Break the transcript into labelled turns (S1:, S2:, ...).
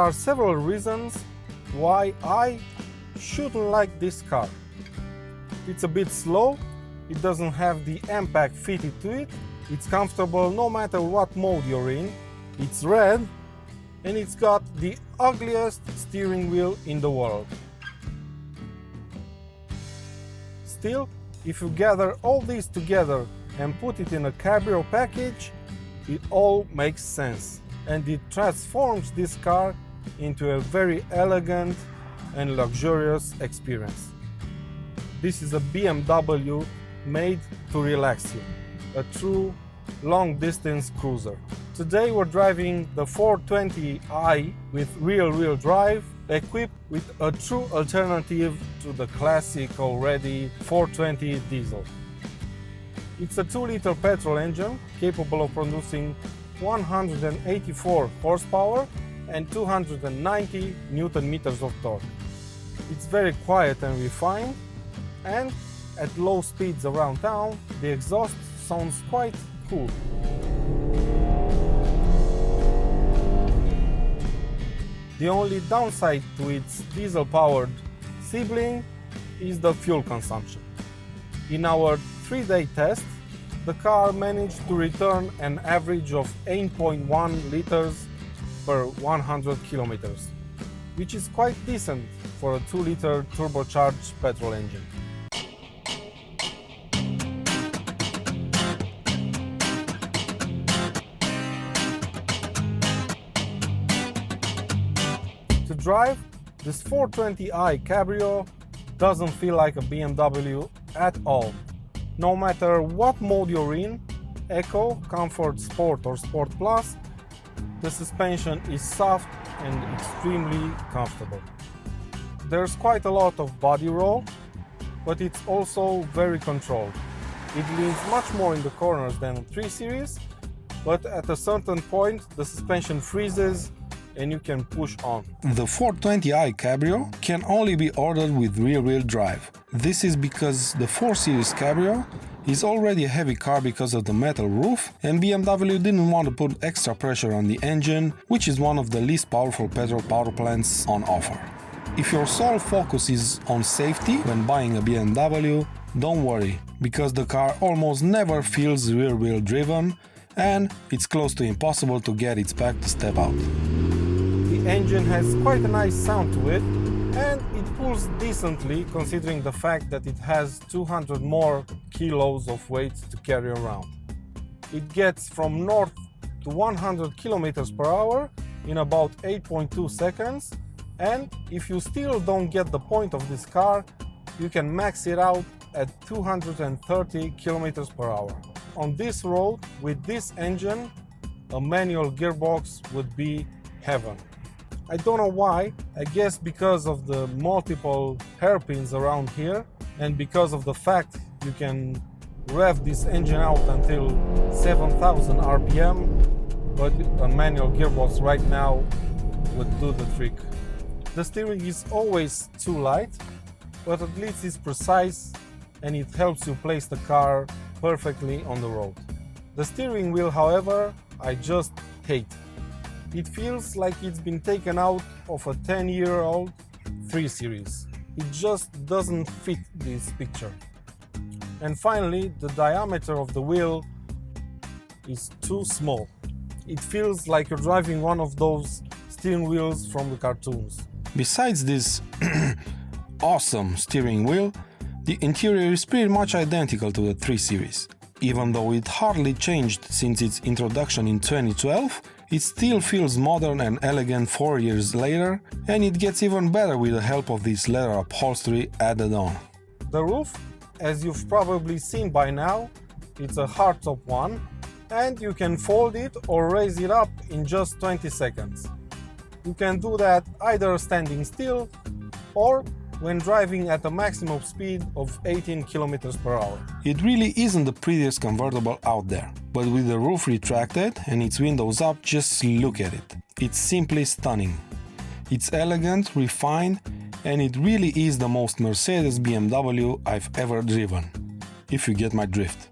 S1: are several reasons why I shouldn't like this car. It's a bit slow, it doesn't have the M-Pack fitted to it, it's comfortable no matter what mode you're in, it's red, and it's got the ugliest steering wheel in the world. Still, if you gather all these together and put it in a Cabrio package, it all makes sense, and it transforms this car into a very elegant and luxurious experience. This is a BMW made to relax you, a true long-distance cruiser. Today we're driving the 420i with rear-wheel drive, equipped with a true alternative to the classic already 420 diesel. It's a 2-liter petrol engine capable of producing 184 horsepower and 290 Newton meters of torque. It's very quiet and refined, and at low speeds around town, the exhaust sounds quite cool. The only downside to its diesel-powered sibling is the fuel consumption. In our 3-day test, the car managed to return an average of 8.1 liters per 100 kilometers, which is quite decent for a 2-liter turbocharged petrol engine. To drive, this 420i Cabrio doesn't feel like a BMW at all. No matter what mode you're in, Eco, Comfort, Sport or Sport Plus, the suspension is soft and extremely comfortable. There's quite a lot of body roll, but it's also very controlled. It leans much more in the corners than 3 Series, but at a certain point the suspension freezes and you can push on.
S2: The 420i Cabrio can only be ordered with rear-wheel drive. This is because the 4 Series Cabrio is already a heavy car because of the metal roof, and BMW didn't want to put extra pressure on the engine, which is one of the least powerful petrol power plants on offer. If your sole focus is on safety when buying a BMW, don't worry, because the car almost never feels rear-wheel driven, and it's close to impossible to get its pack to step out.
S1: The engine has quite a nice sound to it, and it pulls decently considering the fact that it has 200 more kilos of weight to carry around. It gets from north to 100 kilometers per hour in about 8.2 seconds, and if you still don't get the point of this car, you can max it out at 230 kilometers per hour. On this road, with this engine, a manual gearbox would be heaven. I don't know why, I guess because of the multiple hairpins around here and because of the fact you can rev this engine out until 7,000 RPM, but a manual gearbox right now would do the trick. The steering is always too light, but at least it's precise and it helps you place the car perfectly on the road. The steering wheel, however, I just hate. It feels like it's been taken out of a 10-year-old 3 Series. It just doesn't fit this picture. And finally, the diameter of the wheel is too small. It feels like you're driving one of those steering wheels from the cartoons.
S2: Besides this awesome steering wheel, the interior is pretty much identical to the 3 Series. Even though it hardly changed since its introduction in 2012, it still feels modern and elegant 4 years later, and it gets even better with the help of this leather upholstery added on.
S1: The roof, as you've probably seen by now, it's a hardtop one, and you can fold it or raise it up in just 20 seconds. You can do that either standing still or when driving at a maximum speed of 18 kilometers per hour.
S2: It really isn't the prettiest convertible out there, but with the roof retracted and its windows up, just look at it. It's simply stunning. It's elegant, refined, and it really is the most Mercedes BMW I've ever driven, if you get my drift.